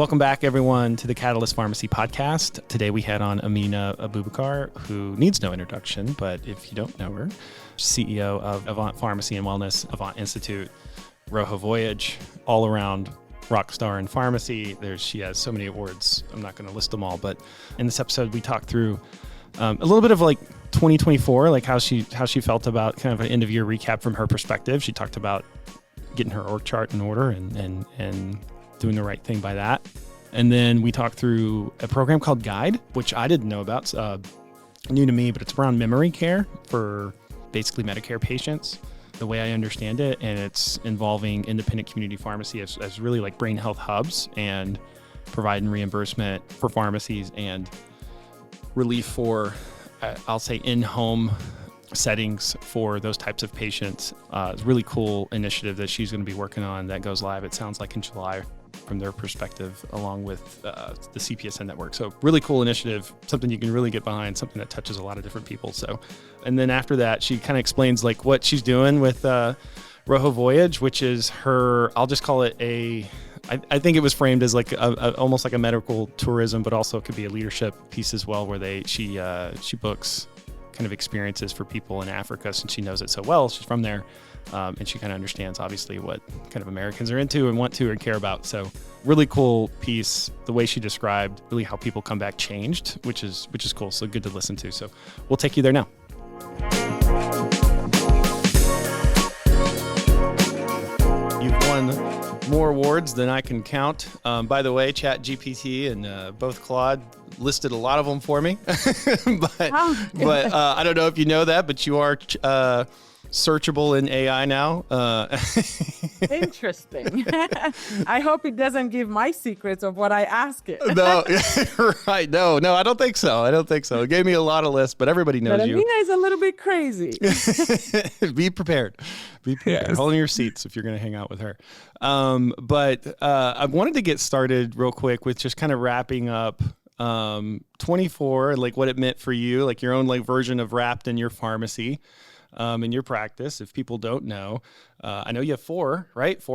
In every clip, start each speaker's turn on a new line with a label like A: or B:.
A: Welcome back, everyone, to the Catalyst Pharmacy podcast. Today we had on Amina Abubakar, who needs no introduction, but if you don't know her, CEO of Avant Pharmacy and Wellness, Avant Institute, RohoVoyage, all around rock star in pharmacy. She has so many awards. I'm not going to list them all, but in this episode we talked through a little bit of like 2024, like how she felt about kind of an end of year recap from her perspective. She talked about getting her org chart in order and doing the right thing by that. And then we talked through a program called Guide, which I didn't know about. It's new to me, but it's around memory care for basically Medicare patients, the way I understand it. And it's involving independent community pharmacy as really like brain health hubs and providing reimbursement for pharmacies and relief for, I'll say, in-home settings for those types of patients. It's a really cool initiative that she's going to be working on that goes live, it sounds like, in July from their perspective, along with the CPSN network. So really cool initiative, something you can really get behind, something that touches a lot of different people. So, and then after that, she kind of explains like what she's doing with RohoVoyage, which is her, I'll just call it I think it was framed as like almost like a medical tourism, but also it could be a leadership piece as well, where she books kind of experiences for people in Africa, since she knows it so well. She's from there. And she kind of understands, obviously, what kind of Americans are into and want to and care about. So really cool piece, the way she described really how people come back changed, which is cool. So good to listen to. So we'll take you there now. You've won more awards than I can count. By the way, ChatGPT and both Claude listed a lot of them for me. but I don't know if you know that, but you are searchable in AI now.
B: Interesting. I hope it doesn't give my secrets of what I ask it.
A: No, right. No, I don't think so. It gave me a lot of lists, but everybody knows you.
B: Amina is a little bit crazy.
A: Be prepared. Yes. Hold in your seats if you're going to hang out with her. But I wanted to get started real quick with just kind of wrapping up 24, like what it meant for you, like your own like version of wrapped in your pharmacy. In your practice, if people don't know, I know you have 4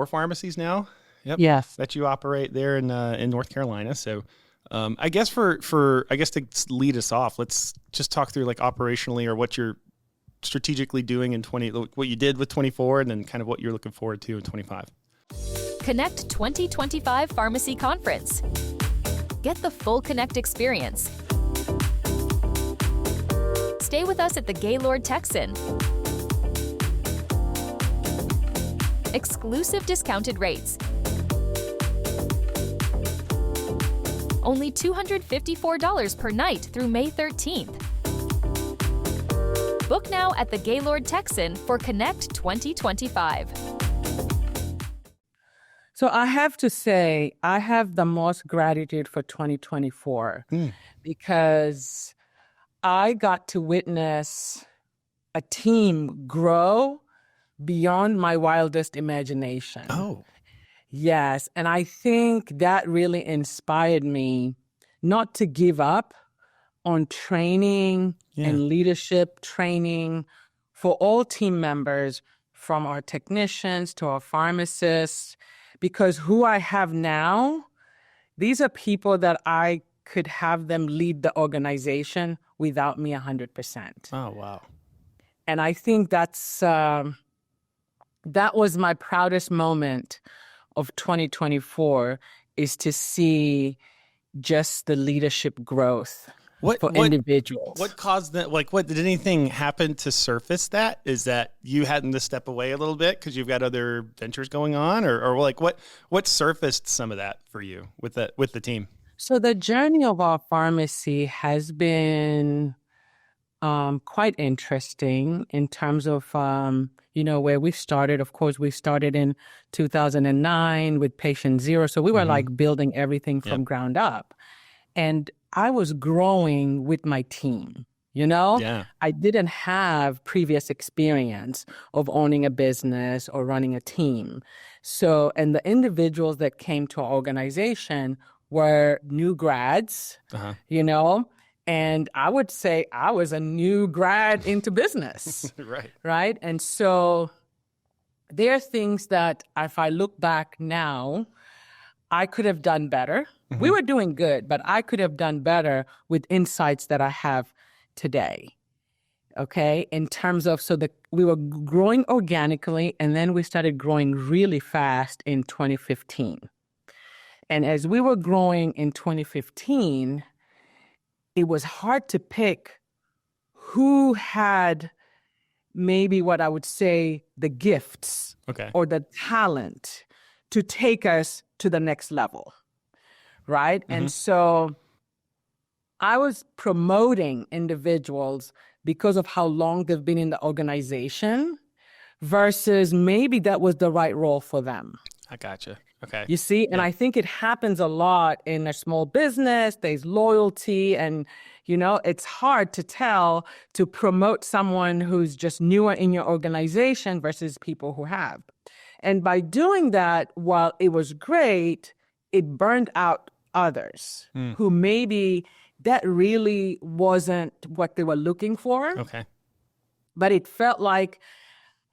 A: pharmacies now. Yep.
B: Yes.
A: That you operate there in North Carolina. So, I guess to lead us off, let's just talk through like operationally or what you're strategically doing in what you did with 24, and then kind of what you're looking forward to in 25.
C: Connect 2025 Pharmacy Conference. Get the full Connect experience. Stay with us at the Gaylord Texan. Exclusive discounted rates. Only $254 per night through May 13th. Book now at the Gaylord Texan for Connect 2025.
B: So I have to say, I have the most gratitude for 2024 because I got to witness a team grow beyond my wildest imagination.
A: Oh.
B: Yes. And I think that really inspired me not to give up on training and leadership training for all team members, from our technicians to our pharmacists, because who I have now, these are people that I could have them lead the organization without me 100%.
A: Oh, wow.
B: And I think that was my proudest moment of 2024, is to see just the leadership growth for individuals.
A: What caused that? Like, did anything happen to surface that? Is that you having to step away a little bit because you've got other ventures going on, or like what surfaced some of that for you with the team?
B: So the journey of our pharmacy has been quite interesting in terms of, where we started. Of course, we started in 2009 with patient zero. So we were like building everything from ground up. And I was growing with my team, I didn't have previous experience of owning a business or running a team. So, and the individuals that came to our organization were new grads, and I would say I was a new grad into business. Right. And so there are things that if I look back now, I could have done better. We were doing good, but I could have done better with insights that I have today. Okay, in terms of, we were growing organically, and then we started growing really fast in 2015. And as we were growing in 2015, it was hard to pick who had maybe what I would say the gifts or the talent to take us to the next level, right? And so I was promoting individuals because of how long they've been in the organization versus maybe that was the right role for them.
A: I gotcha. Okay.
B: You see? And I think it happens a lot in a small business. There's loyalty and, it's hard to tell to promote someone who's just newer in your organization versus people who have. And by doing that, while it was great, it burned out others who maybe that really wasn't what they were looking for.
A: Okay.
B: But it felt like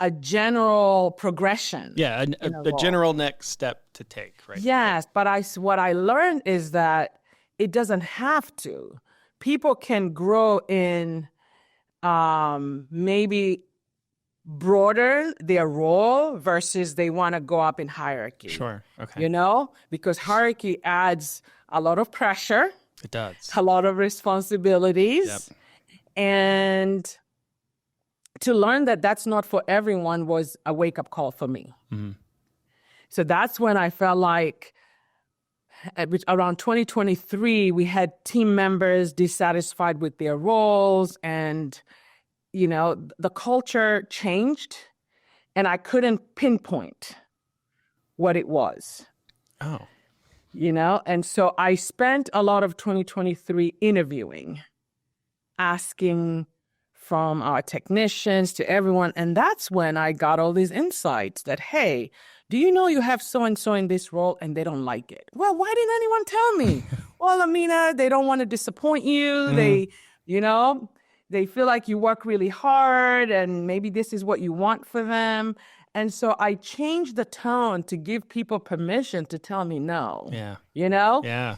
B: a general progression.
A: Yeah, a general next step to take, right?
B: Yes, but what I learned is that it doesn't have to. People can grow in maybe broader their role versus they want to go up in hierarchy.
A: Sure, okay.
B: Because hierarchy adds a lot of pressure.
A: It does.
B: A lot of responsibilities.
A: Yep.
B: And to learn that that's not for everyone was a wake-up call for me. So that's when I felt like around 2023, we had team members dissatisfied with their roles and, the culture changed and I couldn't pinpoint what it was.
A: Oh.
B: And so I spent a lot of 2023 interviewing, asking from our technicians to everyone. And that's when I got all these insights that, hey, do you know you have so-and-so in this role and they don't like it? Well, why didn't anyone tell me? Well, Amina, they don't want to disappoint you. They, they feel like you work really hard and maybe this is what you want for them. And so I changed the tone to give people permission to tell me no.
A: Yeah.
B: Yeah.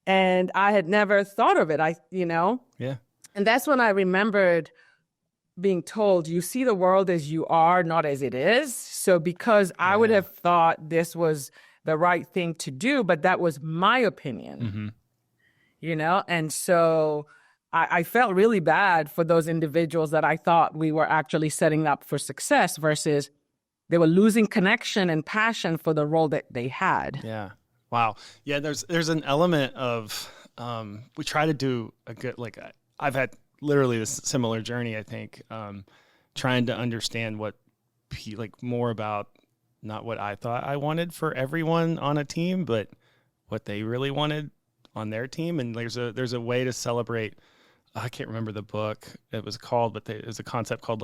B: And I had never thought of it.
A: Yeah.
B: And that's when I remembered being told, you see the world as you are, not as it is. So because I would have thought this was the right thing to do, but that was my opinion, And so I felt really bad for those individuals that I thought we were actually setting up for success versus they were losing connection and passion for the role that they had.
A: Yeah. Wow. Yeah. There's an element of, we try to do a good, I've had literally this similar journey, I think, trying to understand what, more about not what I thought I wanted for everyone on a team, but what they really wanted on their team. And there's a way to celebrate. I can't remember the book it was called, but there's a concept called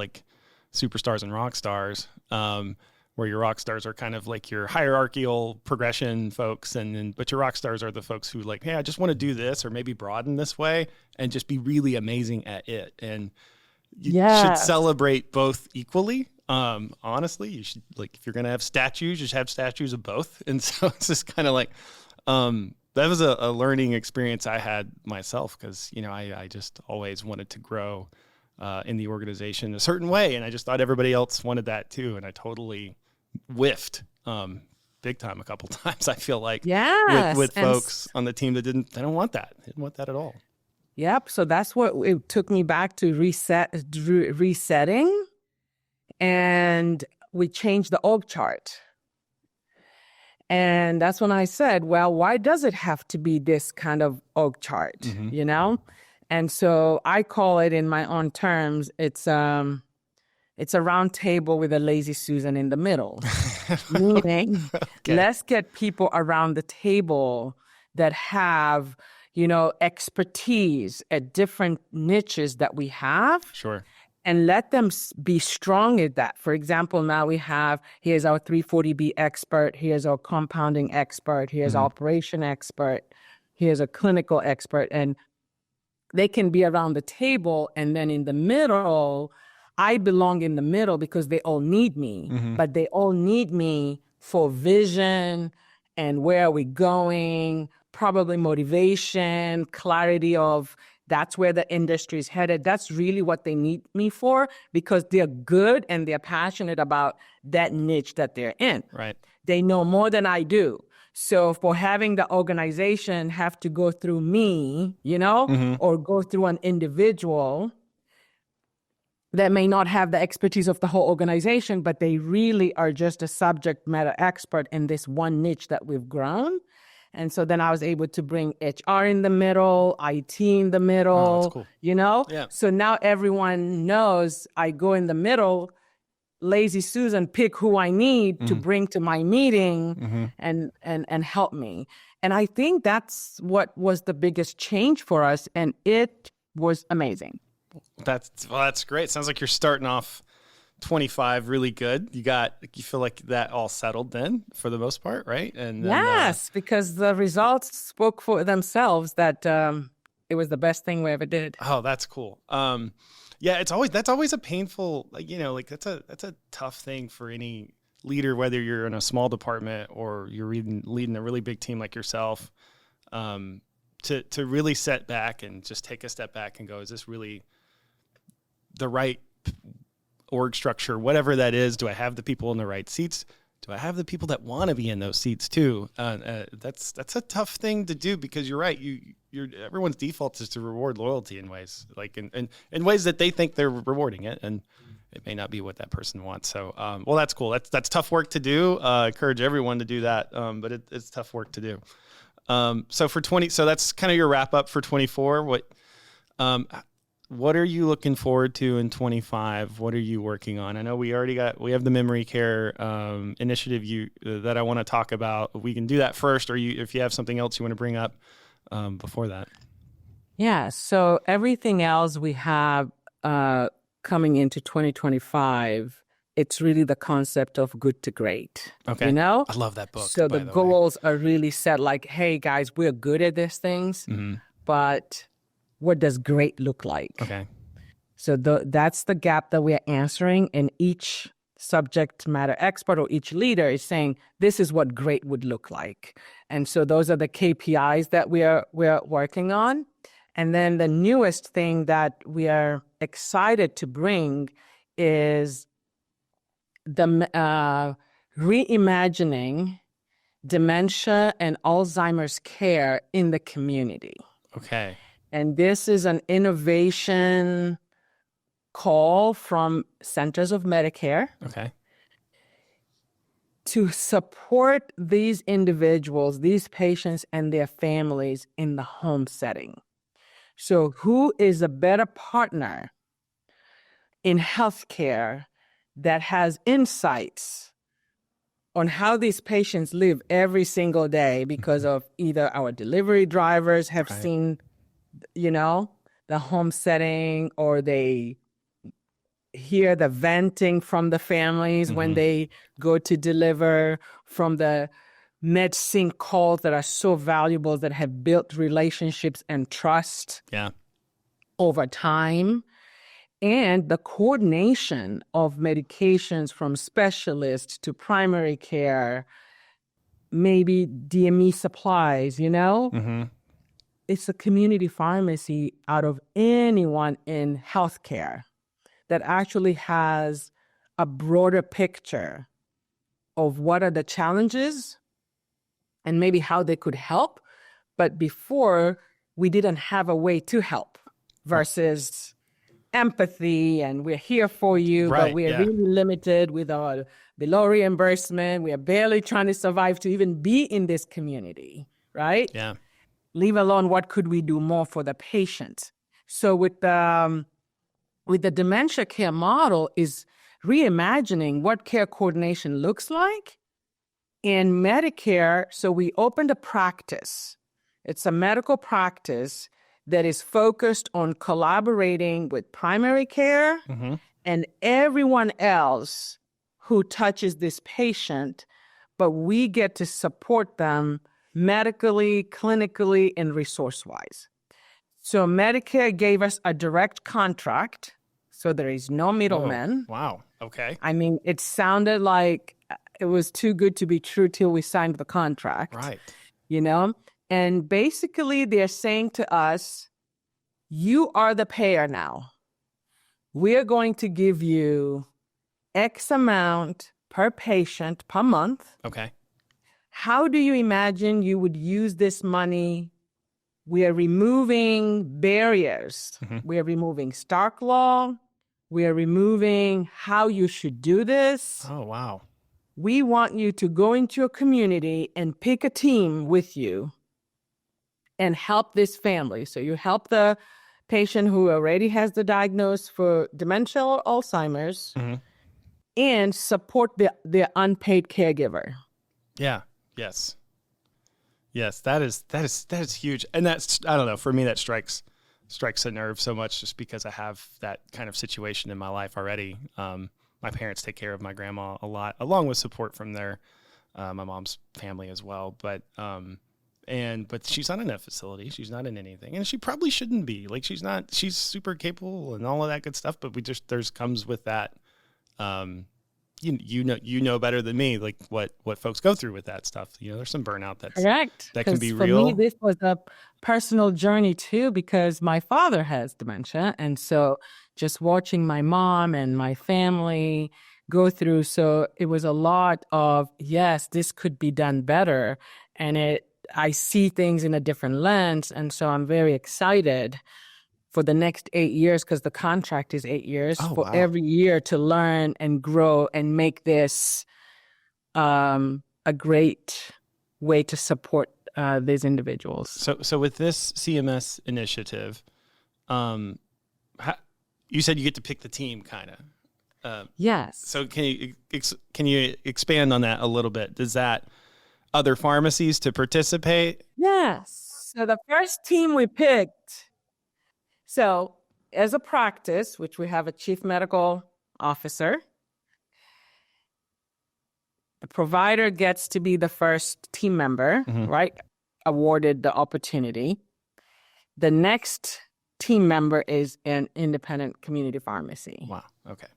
A: superstars and rock stars, where your rock stars are kind of like your hierarchical progression folks. But your rock stars are the folks who hey, I just want to do this or maybe broaden this way and just be really amazing at it. And you should celebrate both equally. Honestly, you should, if you're going to have statues, you should have statues of both. And so it's just kind of that was a learning experience I had myself because, I just always wanted to grow in the organization a certain way. And I just thought everybody else wanted that too. And I totally whiffed big time a couple times, I feel like, with folks on the team that they don't want that. They didn't want that at all.
B: Yep. So that's what it took me back to resetting. And we changed the org chart. And that's when I said, well, why does it have to be this kind of org chart, And so I call it in my own terms, it's a round table with a lazy Susan in the middle. Meaning, let's get people around the table that have, expertise at different niches that we have.
A: Sure.
B: And let them be strong at that. For example, now here's our 340B expert, here's our compounding expert, here's our operation expert, here's a clinical expert. And they can be around the table. And then in the middle, I belong in the middle because they all need me. But they all need me for vision and where are we going, probably motivation, clarity of that's where the industry is headed. That's really what they need me for, because they're good and they're passionate about that niche that they're in.
A: Right.
B: They know more than I do. So for having the organization have to go through me, or go through an individual that may not have the expertise of the whole organization, but they really are just a subject matter expert in this one niche that we've grown. And so then I was able to bring HR in the middle, IT in the middle,
A: Oh, that's cool.
B: Yeah. So now everyone knows I go in the middle, lazy Susan, pick who I need to bring to my meeting and help me. And I think that's what was the biggest change for us. And it was amazing.
A: That's great. Sounds like you're starting off 25 really good. You feel like that all settled then for the most part, right? And then,
B: yes, because the results spoke for themselves that it was the best thing we ever did.
A: Oh, that's cool. Yeah, that's always a painful, that's a tough thing for any leader, whether you're in a small department or you're leading a really big team like yourself, to really set back and just take a step back and go, is this really the right org structure, whatever that is? Do I have the people in the right seats? Do I have the people that want to be in those seats too? That's a tough thing to do, because you're right. Everyone's default is to reward loyalty in ways, like in ways that they think they're rewarding it, and it may not be what that person wants. So, well, that's cool. That's tough work to do. Encourage everyone to do that, but it's tough work to do. So that's kind of your wrap up for 24. What are you looking forward to in 25? What are you working on? I know we have the memory care initiative that I want to talk about. We can do that first, or if you have something else you want to bring up before that.
B: Yeah. So everything else we have coming into 2025, it's really the concept of good to great.
A: Okay.
B: I
A: love that book.
B: So the goals are really set like, hey guys, we're good at these things, but what does great look like?
A: Okay.
B: So that's the gap that we're answering, and each subject matter expert or each leader is saying, this is what great would look like. And so those are the KPIs that we're working on. And then the newest thing that we are excited to bring is the reimagining dementia and Alzheimer's care in the community.
A: Okay.
B: And this is an innovation call from Centers of Medicare.
A: Okay.
B: To support these individuals, these patients and their families in the home setting. So who is a better partner in healthcare that has insights on how these patients live every single day, because of either our delivery drivers have seen the home setting, or they hear the venting from the families when they go to deliver, from the med sync calls that are so valuable, that have built relationships and trust over time, and the coordination of medications from specialists to primary care, maybe DME supplies, It's a community pharmacy out of anyone in healthcare that actually has a broader picture of what are the challenges and maybe how they could help. But before, we didn't have a way to help, versus empathy and we're here for you, but we're really limited with our below reimbursement. We are barely trying to survive to even be in this community, right?
A: Yeah.
B: Leave alone what could we do more for the patient. So with the dementia care model is reimagining what care coordination looks like in Medicare. So we opened a practice. It's a medical practice that is focused on collaborating with primary care and everyone else who touches this patient, but we get to support them medically, clinically, and resource-wise. So Medicare gave us a direct contract, so there is no middleman.
A: Oh, wow. Okay.
B: I mean, it sounded like it was too good to be true till we signed the contract.
A: Right.
B: And basically they're saying to us, you are the payer now. We're going to give you X amount per patient per month.
A: Okay.
B: How do you imagine you would use this money? We are removing barriers. We are removing Stark law. We are removing how you should do this.
A: Oh, wow.
B: We want you to go into your community and pick a team with you and help this family. So you help the patient who already has the diagnosis for dementia or Alzheimer's and support the unpaid caregiver.
A: Yeah. Yes. Yes. That is huge. And that's, I don't know, for me, that strikes a nerve so much just because I have that kind of situation in my life already. My parents take care of my grandma a lot, along with support from my mom's family as well. But she's not in a facility. She's not in anything. And she probably shouldn't be. Like, she's super capable and all of that good stuff. But there's comes with that, you know better than me, like what folks go through with that stuff. There's some burnout
B: Correct.
A: that can be
B: for
A: real.
B: Me, this was a personal journey too, because my father has dementia. And so just watching my mom and my family go through. So it was a lot of, yes, this could be done better. And I see things in a different lens. And so I'm very excited for the next 8 years, because the contract is 8 years, every year to learn and grow and make this a great way to support these individuals.
A: So with this CMS initiative, you said you get to pick the team, kind of.
B: Yes.
A: So can you expand on that a little bit? Does that other pharmacies to participate?
B: Yes. So the first team we picked. So as a practice, which we have a chief medical officer, the provider gets to be the first team member, right? Awarded the opportunity. The next team member is an independent community pharmacy.
A: Wow. Okay.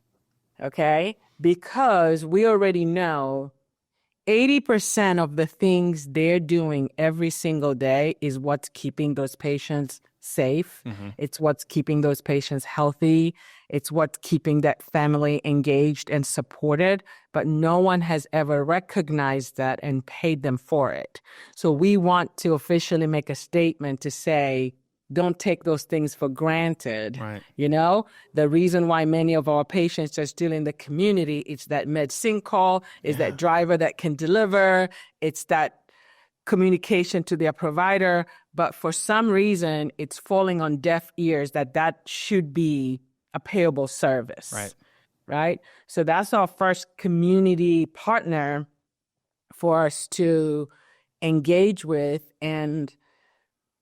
B: Okay? Because we already know 80% of the things they're doing every single day is what's keeping those patients safe. It's what's keeping those patients healthy. It's what's keeping that family engaged and supported. But no one has ever recognized that and paid them for it. So we want to officially make a statement to say, don't take those things for granted.
A: Right.
B: The reason why many of our patients are still in the community, it's that med-sync call, is that driver that can deliver, it's that communication to their provider. But for some reason, it's falling on deaf ears that should be a payable service. Right? So that's our first community partner for us to engage with and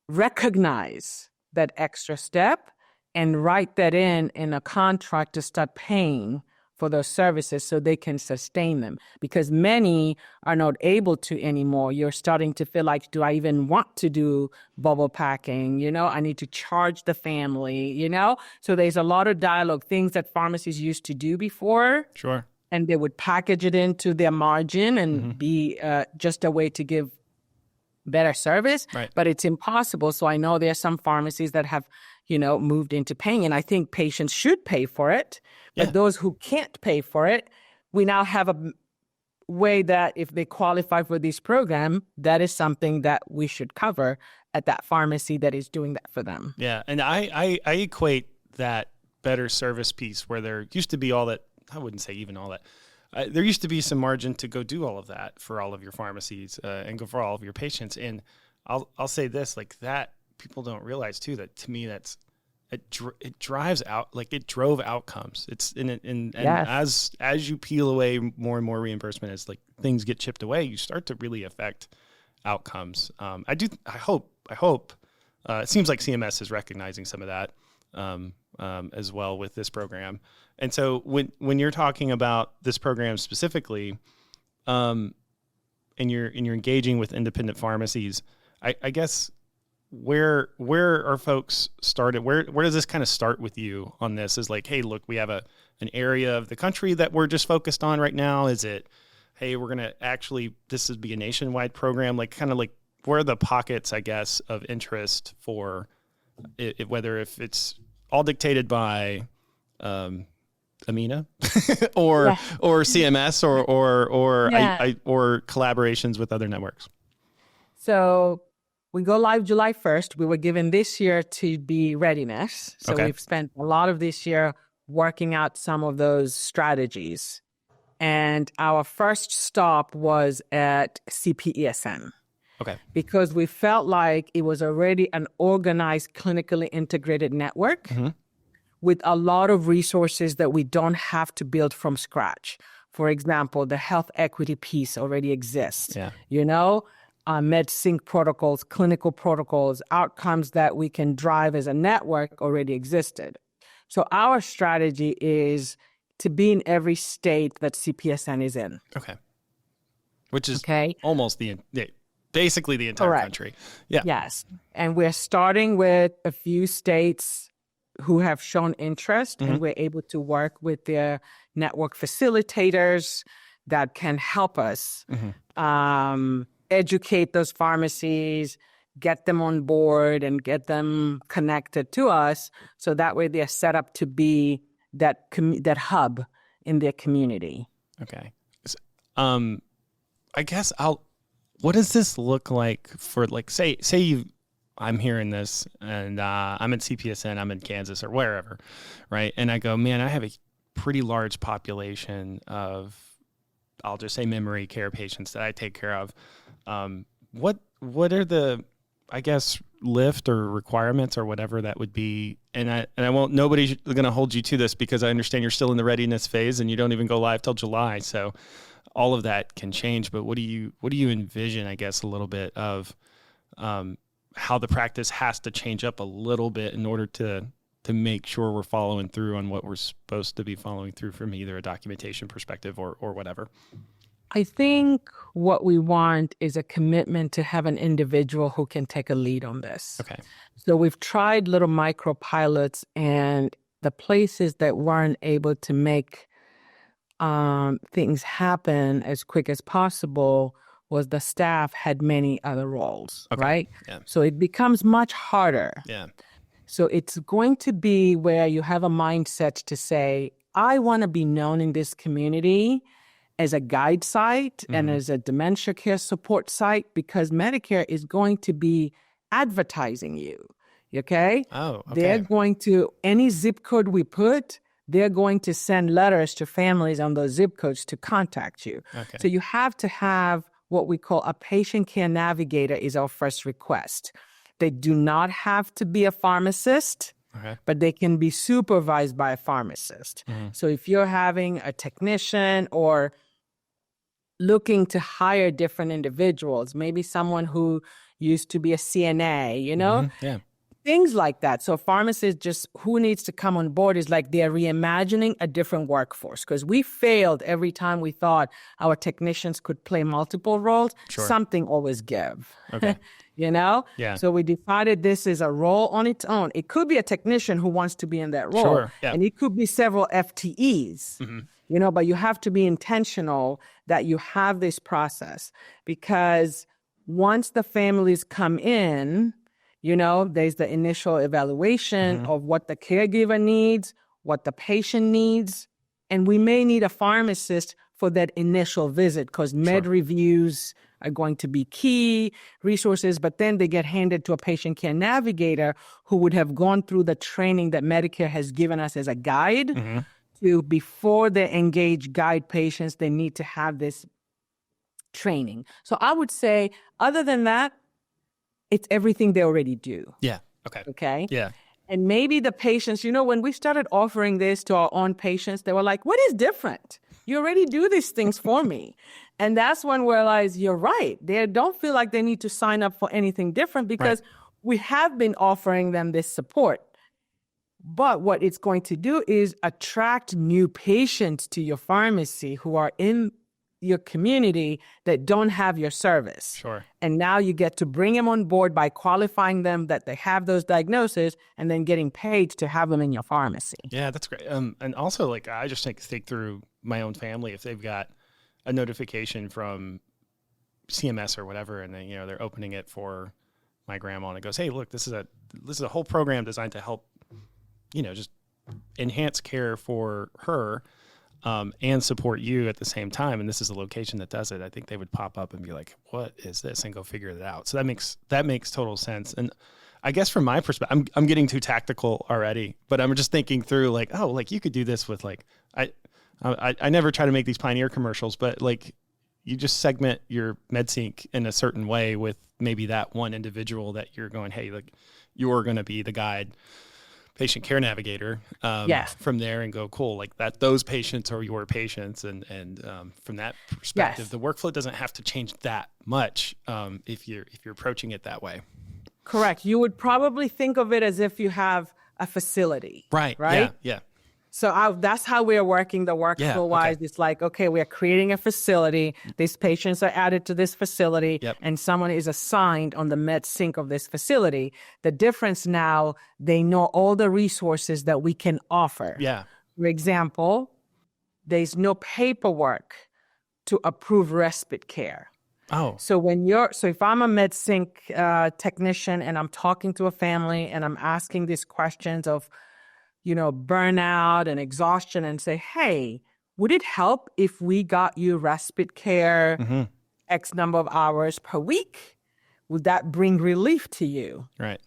B: recognize that extra step and write that in a contract to start paying for those services so they can sustain them. Because many are not able to anymore. You're starting to feel like, do I even want to do bubble packing? I need to charge the family, So there's a lot of dialogue, things that pharmacies used to do before.
A: Sure.
B: And they would package it into their margin and be just a way to give better service,
A: right.
B: But it's impossible. So I know there are some pharmacies that have, moved into paying, and I think patients should pay for it. But those who can't pay for it, we now have a way that if they qualify for this program, that is something that we should cover at that pharmacy that is doing that for them.
A: Yeah, and I equate that better service piece where there used to be all that, I wouldn't say even all that, there used to be some margin to go do all of that for all of your pharmacies and go for all of your patients. And I'll say this, like that, people don't realize too, that to me, it drives out, like it drove outcomes. It's and as you peel away more and more reimbursement, as like things get chipped away, you start to really affect outcomes. I hope it seems like CMS is recognizing some of that as well with this program. And so when you're talking about this program specifically, and you're engaging with independent pharmacies, I guess where are folks started? Where does this kind of start with you on this? Is like, hey, look, we have an area of the country that we're just focused on right now. Is it hey, we're going to actually, this would be a nationwide program, like kind of like where are the pockets, I guess, of interest for it, whether if it's all dictated by Amina or CMS or collaborations with other networks?
B: So we go live July 1st. We were given this year to be readiness. So we've spent a lot of this year working out some of those strategies. And our first stop was at CPESN.
A: Okay.
B: Because we felt like it was already an organized, clinically integrated network with a lot of resources that we don't have to build from scratch. For example, the health equity piece already exists.
A: Yeah.
B: MedSync protocols, clinical protocols, outcomes that we can drive as a network already existed. So our strategy is to be in every state that CPSN is in.
A: Okay. Which is almost basically the entire country. Yeah.
B: Yes. And we're starting with a few states who have shown interest, and we're able to work with their network facilitators that can help us educate those pharmacies, get them on board, and get them connected to us. So that way they're set up to be that hub in their community.
A: Okay. I guess what does this look like for, like, say I'm hearing this and I'm in CPSN, I'm in Kansas or wherever, right? And I go, man, I have a pretty large population of, I'll just say, memory care patients that I take care of. What are the, I guess, lift or requirements or whatever that would be? And I won't, nobody's going to hold you to this because I understand you're still in the readiness phase and you don't even go live till July. So all of that can change, but what do you envision, I guess, a little bit of how the practice has to change up a little bit in order to make sure we're following through on what we're supposed to be following through from either a documentation perspective or whatever?
B: I think what we want is a commitment to have an individual who can take a lead on this.
A: Okay.
B: So we've tried little micro pilots, and the places that weren't able to make things happen as quick as possible was the staff had many other roles, right?
A: Yeah.
B: So it becomes much harder.
A: Yeah.
B: So it's going to be where you have a mindset to say, I want to be known in this community as a guide site and as a dementia care support site, because Medicare is going to be advertising you, okay?
A: Oh, okay.
B: They're going to, any zip code we put, they're going to send letters to families on those zip codes to contact you.
A: Okay.
B: So you have to have what we call a patient care navigator is our first request. They do not have to be a pharmacist, but they can be supervised by a pharmacist. So if you're having a technician or looking to hire different individuals, maybe someone who used to be a CNA,
A: Yeah.
B: things like that. So pharmacists, just who needs to come on board is like they're reimagining a different workforce, because we failed every time we thought our technicians could play multiple roles.
A: Sure.
B: Something always give.
A: Okay. Yeah.
B: So we decided this is a role on its own. It could be a technician who wants to be in that role.
A: Sure. Yeah.
B: And it could be several FTEs, but you have to be intentional that you have this process, because once the families come in, there's the initial evaluation of what the caregiver needs, what the patient needs, and we may need a pharmacist for that initial visit, because med reviews are going to be key resources, but then they get handed to a patient care navigator who would have gone through the training that Medicare has given us as a guide to, before they engage guide patients, they need to have this training. So I would say, other than that, it's everything they already do.
A: Yeah. Okay.
B: Okay?
A: Yeah.
B: And maybe the patients, when we started offering this to our own patients, they were like, what is different? You already do these things for me. And that's when we realized, you're right. They don't feel like they need to sign up for anything different, because we have been offering them this support. But what it's going to do is attract new patients to your pharmacy who are in your community that don't have your service.
A: Sure.
B: And now you get to bring them on board by qualifying them that they have those diagnoses, and then getting paid to have them in your pharmacy.
A: Yeah, that's great. And also, like, I just think through my own family, if they've got a notification from CMS or whatever, and then, they're opening it for my grandma, and it goes, hey, look, this is a whole program designed to help, just enhance care for her, and support you at the same time. And this is a location that does it. I think they would pop up and be like, what is this? And go figure it out. So that makes total sense. And I guess from my perspective, I'm getting too tactical already, but I'm just thinking through like, oh, like you could do this with like, I never try to make these Pioneer commercials, but like you just segment your MedSync in a certain way with maybe that one individual that you're going, hey, like you're going to be the guide patient care navigator from there, and go, cool, like that, those patients are your patients. And from that perspective, the workflow doesn't have to change that much if you're approaching it that way.
B: Correct. You would probably think of it as if you have a facility. Right?
A: Yeah.
B: So that's how we're working the workflow-wise.
A: Okay.
B: It's like, okay, we're creating a facility. These patients are added to this facility, and someone is assigned on the MedSync of this facility. The difference now, they know all the resources that we can offer.
A: Yeah.
B: For example, there's no paperwork to approve respite care.
A: Oh.
B: So if I'm a MedSync technician and I'm talking to a family and I'm asking these questions of, burnout and exhaustion, and say, hey, would it help if we got you respite care X number of hours per week? Would that bring relief to you?
A: Right.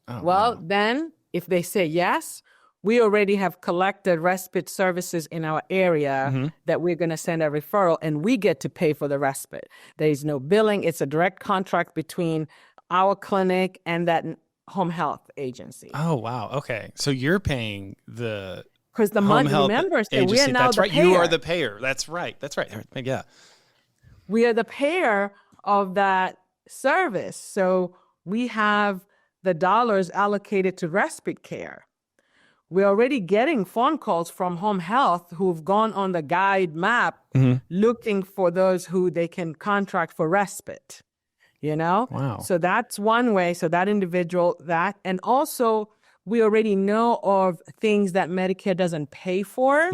A: Oh,
B: well,
A: wow.
B: Then if they say yes, we already have collected respite services in our area that we're going to send a referral, and we get to pay for the respite. There is no billing. It's a direct contract between our clinic and that home health agency.
A: Oh, wow. Okay. So you're paying
B: because the
A: home
B: money,
A: health
B: remember, so
A: agency.
B: we are now
A: That's
B: the
A: right.
B: payer.
A: You are the payer. That's right. Yeah.
B: We are the payer of that service. So we have the dollars allocated to respite care. We're already getting phone calls from home health who've gone on the guide map looking for those who they can contract for respite.
A: Wow.
B: So that's one way. So that individual, and also we already know of things that Medicare doesn't pay for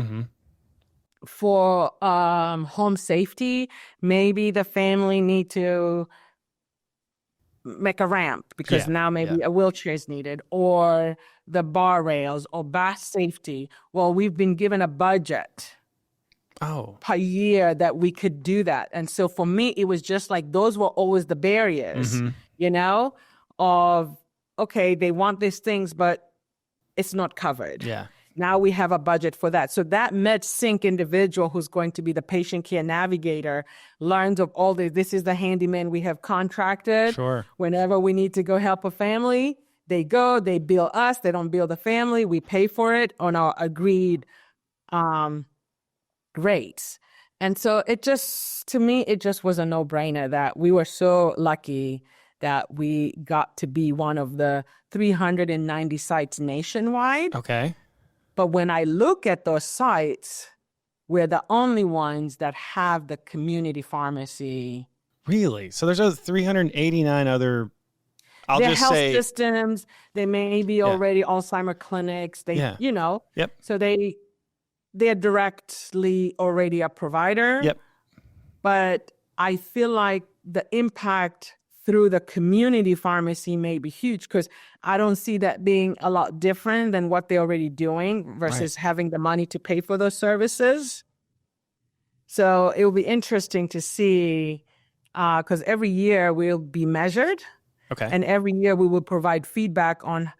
B: home safety. Maybe the family need to make a ramp because now maybe a wheelchair is needed, or the bar rails, or bath safety. Well, we've been given a budget per year that we could do that. And so for me, it was just like those were always the barriers, of, okay, they want these things, but it's not covered.
A: Yeah.
B: Now we have a budget for that. So that MedSync individual who's going to be the patient care navigator learns of all this is the handyman we have contracted.
A: Sure.
B: Whenever we need to go help a family, they go, they bill us, they don't bill the family, we pay for it on our agreed rates. And so to me, it just was a no-brainer that we were so lucky that we got to be one of the 390 sites nationwide.
A: Okay.
B: But when I look at those sites, we're the only ones that have the community pharmacy.
A: Really? So there's 389 other,
B: They're health systems. They may be already Alzheimer clinics. So they're directly already a provider.
A: Yep.
B: But I feel like the impact through the community pharmacy may be huge, because I don't see that being a lot different than what they're already doing versus having the money to pay for those services. So it will be interesting to see, because every year we'll be measured.
A: Okay.
B: And every year we will provide feedback on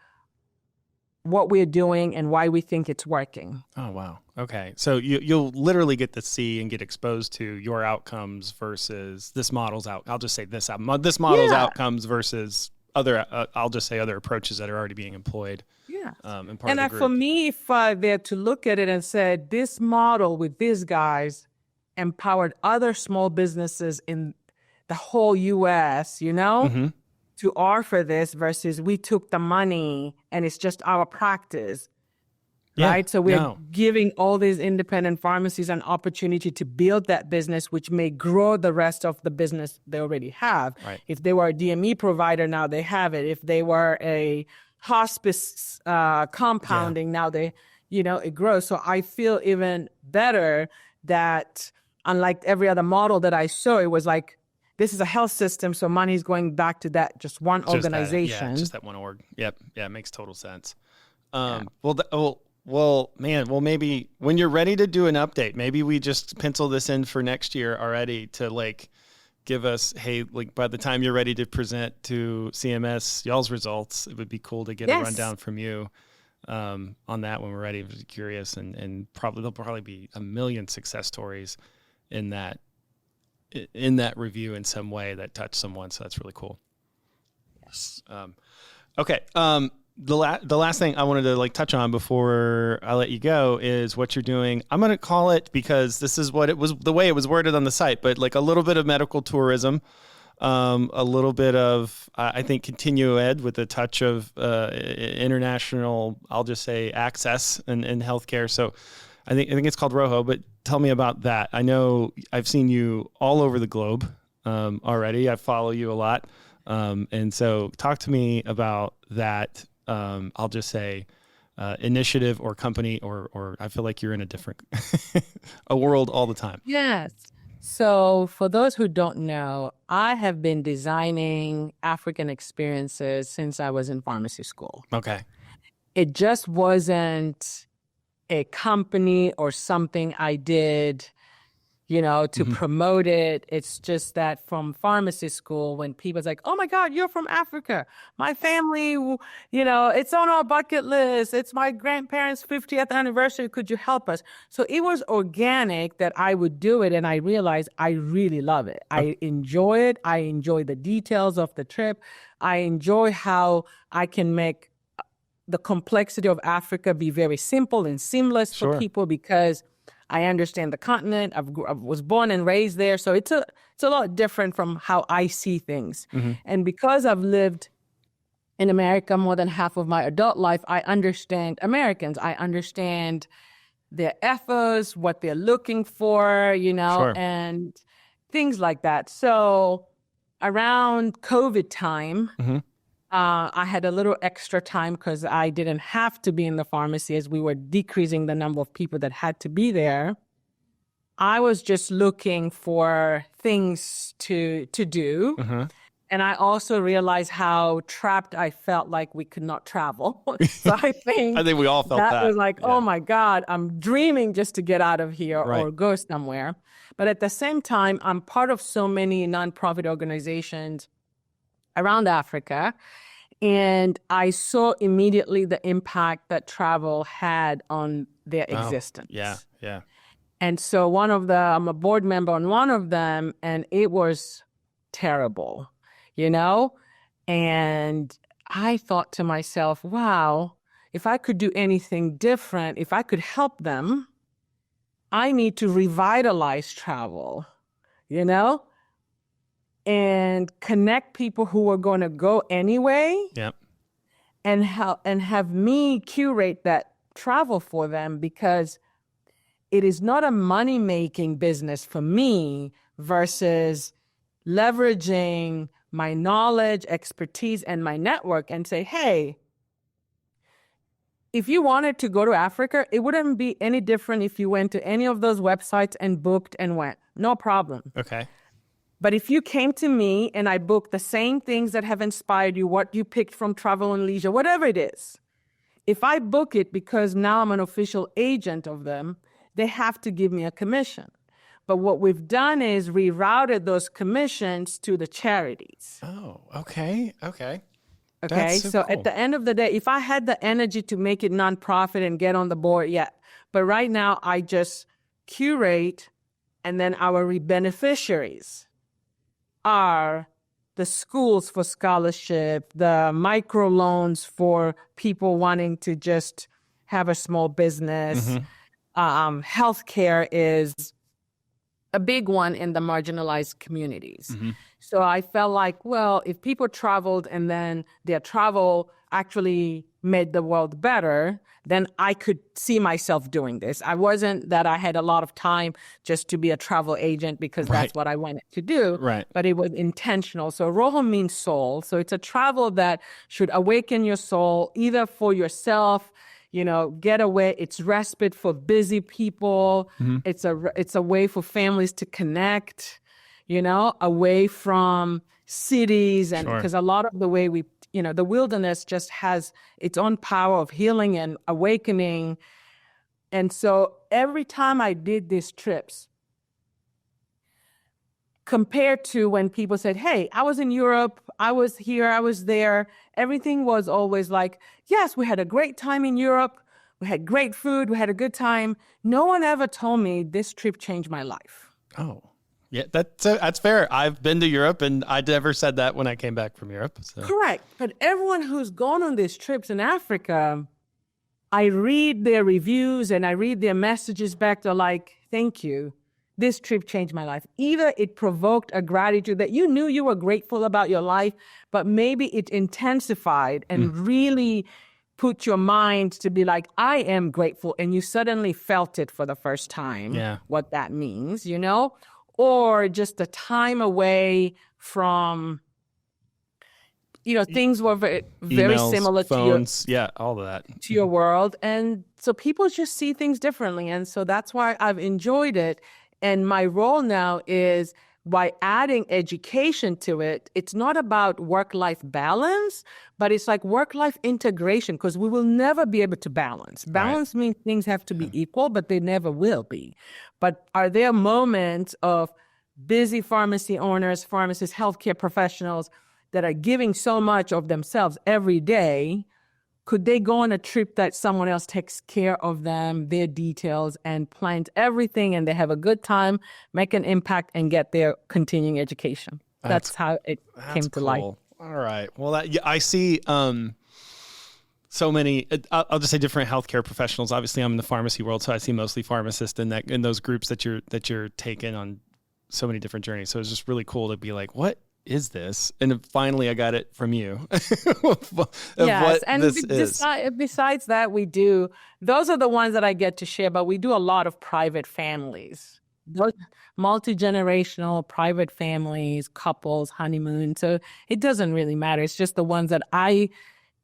B: what we're doing and why we think it's working.
A: Oh, wow. Okay. So you'll literally get to see and get exposed to your outcomes versus this model's I'll just say this model's outcomes versus other, I'll just say other approaches that are already being employed.
B: Yeah.
A: And part of the group.
B: For me, if they're to look at it and say, this model with these guys empowered other small businesses in the whole U.S., to offer this versus we took the money and it's just our practice, right? So we're giving all these independent pharmacies an opportunity to build that business, which may grow the rest of the business they already have.
A: Right.
B: If they were a DME provider, now they have it. If they were a hospice compounding, now it grows. So I feel even better that unlike every other model that I saw, it was like, this is a health system, so money is going back to that just one organization.
A: Just that one org. Yep. Yeah, it makes total sense. Well, maybe when you're ready to do an update, maybe we just pencil this in for next year already to like give us, hey, like by the time you're ready to present to CMS y'all's results, it would be cool to get a rundown from you on that when we're ready. I was curious, and there'll probably be a million success stories in that review in some way that touched someone. So that's really cool.
B: Yes.
A: Okay. The last thing I wanted to like touch on before I let you go is what you're doing. I'm going to call it, because this is what it was, the way it was worded on the site, but like a little bit of medical tourism, a little bit of, I think, continue ed with a touch of international, I'll just say, access and healthcare. So I think it's called Roho, but tell me about that. I know I've seen you all over the globe already. I follow you a lot. And so talk to me about that. I'll just say initiative or company, or I feel like you're in a different a world all the time.
B: Yes. So for those who don't know, I have been designing African experiences since I was in pharmacy school.
A: Okay.
B: It just wasn't a company or something I did, to promote it. It's just that from pharmacy school, when people's like, oh my God, you're from Africa. My family, it's on our bucket list. It's my grandparents' 50th anniversary. Could you help us? So it was organic that I would do it. And I realized I really love it. I enjoy it. I enjoy the details of the trip. I enjoy how I can make the complexity of Africa be very simple and seamless for people, because I understand the continent. I was born and raised there. So it's a lot different from how I see things. Mm-hmm. And because I've lived in America more than half of my adult life, I understand Americans. I understand their efforts, what they're looking for, and things like that. So around COVID time, I had a little extra time because I didn't have to be in the pharmacy as we were decreasing the number of people that had to be there. I was just looking for things to do. And I also realized how trapped I felt, like we could not travel. So I think
A: we all felt that.
B: That was like, oh my God, I'm dreaming just to get out of here or go somewhere. But at the same time, I'm part of so many nonprofit organizations around Africa. And I saw immediately the impact that travel had on their existence.
A: Yeah.
B: And so I'm a board member on one of them, and it was terrible, And I thought to myself, wow, if I could do anything different, if I could help them, I need to revitalize travel, and connect people who are going to go anyway.
A: Yep.
B: And have me curate that travel for them, because it is not a money-making business for me versus leveraging my knowledge, expertise, and my network and say, hey, if you wanted to go to Africa, it wouldn't be any different if you went to any of those websites and booked and went. No problem.
A: Okay.
B: But if you came to me and I booked the same things that have inspired you, what you picked from Travel and Leisure, whatever it is, if I book it because now I'm an official agent of them, they have to give me a commission. But what we've done is rerouted those commissions to the charities.
A: Oh, okay.
B: Okay,
A: so cool.
B: At the end of the day, if I had the energy to make it nonprofit and get on the board, yeah. But right now, I just curate, and then our beneficiaries are the schools for scholarship, the microloans for people wanting to just have a small business. Healthcare is a big one in the marginalized communities. So I felt like, well, if people traveled and then their travel actually made the world better, then I could see myself doing this. I wasn't that I had a lot of time just to be a travel agent because that's what I wanted to do, but it was intentional. So Roho means soul. So it's a travel that should awaken your soul, either for yourself, get away. It's respite for busy people. It's a way for families to connect, away from cities. And because a lot of the way the wilderness just has its own power of healing and awakening. And so every time I did these trips, compared to when people said, hey, I was in Europe, I was here, I was there, everything was always like, yes, we had a great time in Europe, we had great food, we had a good time. No one ever told me this trip changed my life.
A: Oh, yeah, that's fair. I've been to Europe, and I never said that when I came back from Europe. So.
B: Correct. But everyone who's gone on these trips in Africa, I read their reviews and I read their messages back. They're like, thank you. This trip changed my life. Either it provoked a gratitude that you knew you were grateful about your life, but maybe it intensified and really put your mind to be like, I am grateful. And you suddenly felt it for the first time, what that means, or just a time away from, things were very
A: Emails,
B: similar
A: phones, all of that.
B: To your world. And so people just see things differently. And so that's why I've enjoyed it. And my role now is by adding education to it, it's not about work-life balance, but it's like work-life integration, because we will never be able to balance. Balance means things have to be equal, but they never will be. But are there moments of busy pharmacy owners, pharmacists, healthcare professionals that are giving so much of themselves every day? Could they go on a trip that someone else takes care of them, their details, and plans everything, and they have a good time, make an impact, and get their continuing education? That's how it came to life.
A: All right. Well, I see so many, I'll just say different healthcare professionals. Obviously, I'm in the pharmacy world, so I see mostly pharmacists in those groups that you're taking on so many different journeys. So it's just really cool to be like, what is this? And finally I got it from you.
B: Yes, and besides that, those are the ones that I get to share, but we do a lot of private families, those multi-generational private families, couples, honeymoon. So it doesn't really matter. It's just the ones that I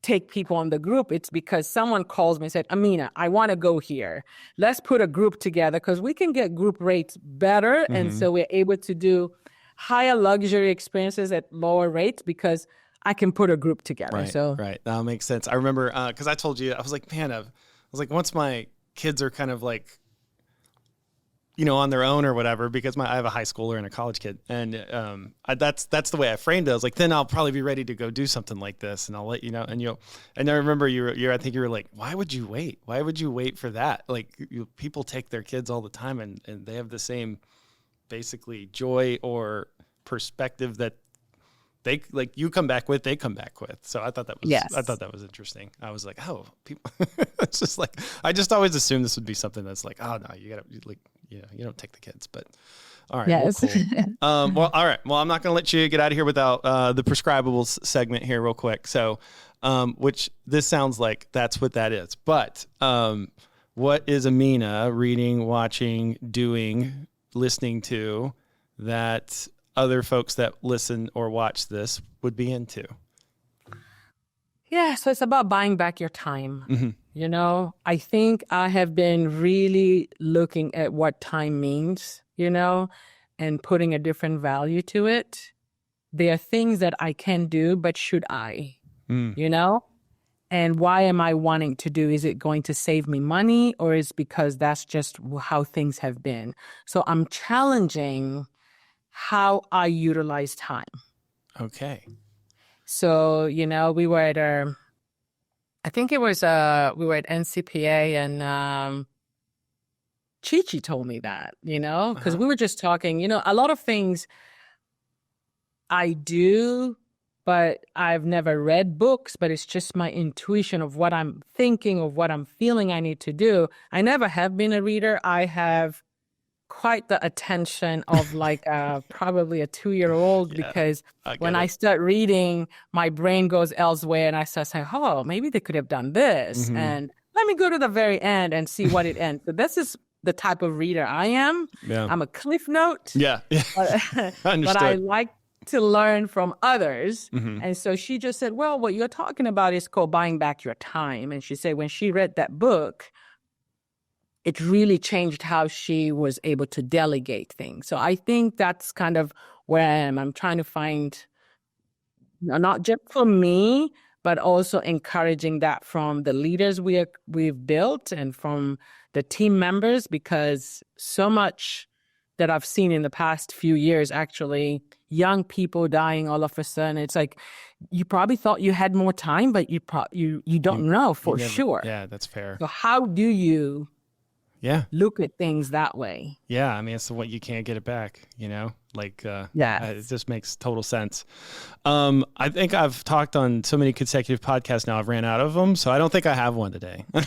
B: take people on the group. It's because someone calls me and said, Amina, I want to go here. Let's put a group together, because we can get group rates better. And so we're able to do higher luxury experiences at lower rates because I can put a group together.
A: Right. That makes sense. I remember, because I told you, I was like, man, once my kids are kind of like, on their own or whatever, because I have a high schooler and a college kid. And that's the way I framed it. I was like, then I'll probably be ready to go do something like this, and I'll let you know. And I remember I think you were like, why would you wait? Why would you wait for that? Like, people take their kids all the time, and they have the same basically joy or perspective that they you come back with, they come back with. So I thought that was interesting. I was like, oh, people. It's just like, I just always assumed this would be something that's like, oh no, you don't take the kids. But all right,
B: yes.
A: Well, cool. All right. Well, I'm not going to let you get out of here without the Prescribables segment here, real quick. So, which this sounds like that's what that is. But what is Amina reading, watching, doing, listening to that other folks that listen or watch this would be into?
B: Yeah, so it's about buying back your time. I think I have been really looking at what time means, and putting a different value to it. There are things that I can do, but should I, And why am I wanting to do? Is it going to save me money, or is it because that's just how things have been? So I'm challenging how I utilize time.
A: Okay.
B: So, we were at I think it was, we were at NCPA, and Chi-Chi told me that, because we were just talking, a lot of things I do, but I've never read books, but it's just my intuition of what I'm thinking, of what I'm feeling I need to do. I never have been a reader. I have quite the attention of like probably a 2-year-old, because when I start reading, my brain goes elsewhere, and I start saying, oh, maybe they could have done this. And let me go to the very end and see what it ends. So this is the type of reader I am. Yeah. I'm a Cliff Note.
A: Yeah.
B: But I like to learn from others. And so she just said, well, what you're talking about is called buying back your time. And she said when she read that book, it really changed how she was able to delegate things. So I think that's kind of where I am. I'm trying to find, not just for me, but also encouraging that from the leaders we've built and from the team members, because so much that I've seen in the past few years, actually, young people dying all of a sudden. It's like, you probably thought you had more time, but you don't know for sure.
A: Yeah, that's fair.
B: So how do you look at things that way?
A: Yeah, I mean, it's what you can't get it back, Like, it just makes total sense. I think I've talked on so many consecutive podcasts now, I've ran out of them, so I don't think I have one today. I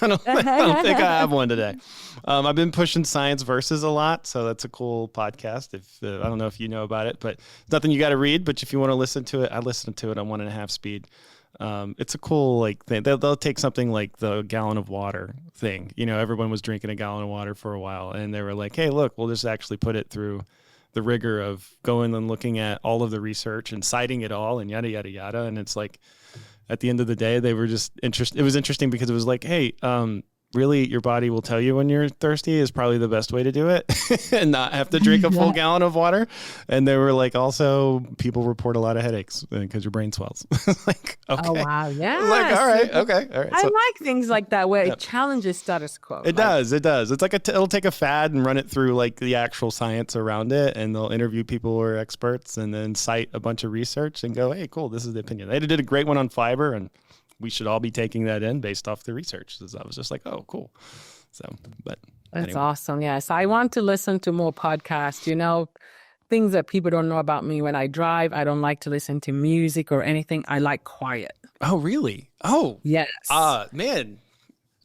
A: don't think I have one today. I've been pushing Science Versus a lot, so that's a cool podcast. I don't know if you know about it, but it's nothing you got to read, but if you want to listen to it, I listen to it on 1.5 speed. It's a cool thing. They'll take something like the gallon of water thing. Everyone was drinking a gallon of water for a while, and they were like, hey, look, we'll just actually put it through the rigor of going and looking at all of the research and citing it all and yada, yada, yada. And it's like, at the end of the day, they were just interested. It was interesting because it was like, hey, really, your body will tell you when you're thirsty is probably the best way to do it and not have to drink a full gallon of water. And they were like, also, people report a lot of headaches because your brain swells. Like, okay.
B: Oh, wow. Yeah.
A: Like, all right. Okay. All right.
B: I like things like that where it challenges status quo.
A: It does. It's like it'll take a fad and run it through like the actual science around it. And they'll interview people who are experts and then cite a bunch of research and go, hey, cool, this is the opinion. They did a great one on fiber, and we should all be taking that in based off the research. So I was just like, oh, cool. So, but
B: that's
A: anyway.
B: awesome. Yes. I want to listen to more podcasts, things that people don't know about me. When I drive, I don't like to listen to music or anything. I like quiet.
A: Oh, really? Oh,
B: yes.
A: Man.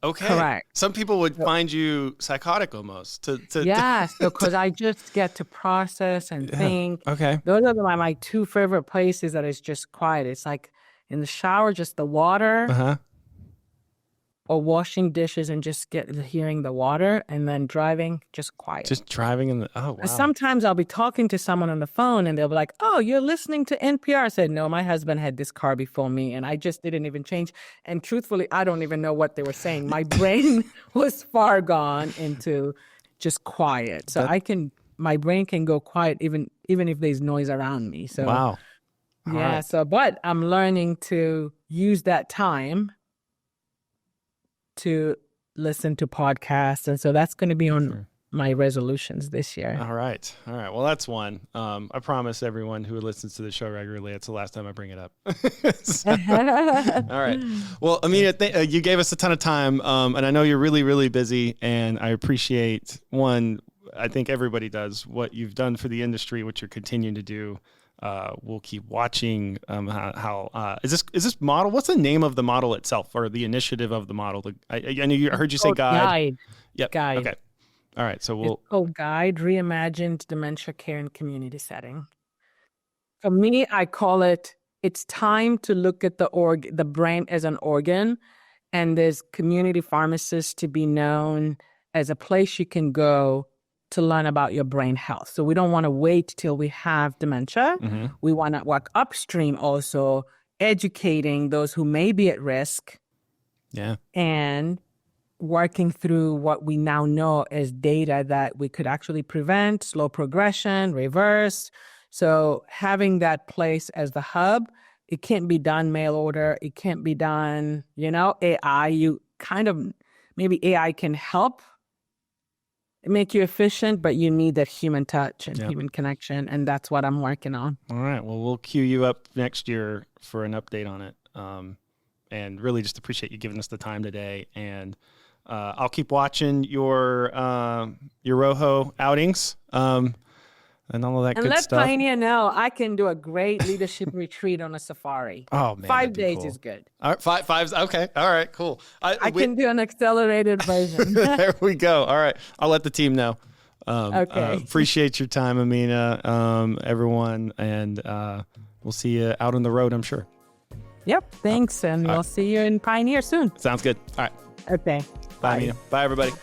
A: Okay.
B: Correct.
A: Some people would find you psychotic almost.
B: Yes, because I just get to process and think.
A: Okay.
B: Those are my two favorite places that is just quiet. It's like in the shower, just the water, or washing dishes and just hearing the water, and then driving, just quiet.
A: Just driving oh, wow.
B: Sometimes I'll be talking to someone on the phone and they'll be like, oh, you're listening to NPR. I said, no, my husband had this car before me and I just didn't even change. And truthfully, I don't even know what they were saying. My brain was far gone into just quiet. So my brain can go quiet even if there's noise around me. So
A: wow.
B: Yeah. Right. So, but I'm learning to use that time to listen to podcasts. And so that's going to be on my resolutions this year.
A: All right. Well, that's one. I promise everyone who listens to the show regularly, it's the last time I bring it up. All right. Well, Amina, you gave us a ton of time. And I know you're really, really busy. And I appreciate, I think everybody does, what you've done for the industry, what you're continuing to do. We'll keep watching how is this model? What's the name of the model itself, or the initiative of the model? I heard you say guide. Yep.
B: Guide.
A: Okay. All right. So we'll
B: Guide Reimagined Dementia Care in Community Setting. For me, I call it's time to look at the brain as an organ, and there's community pharmacists to be known as a place you can go to learn about your brain health. So we don't want to wait till we have dementia. Mm-hmm. We want to work upstream also, educating those who may be at risk.
A: Yeah.
B: And working through what we now know as data that we could actually prevent, slow progression, reverse. So having that place as the hub, it can't be done mail order. It can't be done, AI. Maybe AI can help make you efficient, but you need that human touch and human connection. And that's what I'm working on.
A: All right. Well, we'll queue you up next year for an update on it. And really just appreciate you giving us the time today. And I'll keep watching your Roho outings and all of that good stuff.
B: And let Pioneer know I can do a great leadership retreat on a safari.
A: Oh, man.
B: 5 days
A: cool.
B: is good.
A: All right, five's okay. All right, cool.
B: I can do an accelerated version.
A: There we go. All right. I'll let the team know.
B: Okay.
A: Appreciate your time, Amina, everyone. And we'll see you out on the road, I'm sure.
B: Yep. Thanks. And we'll see you in Pioneer soon.
A: Sounds good. All right.
B: Okay.
A: Bye, Amina. Bye, everybody.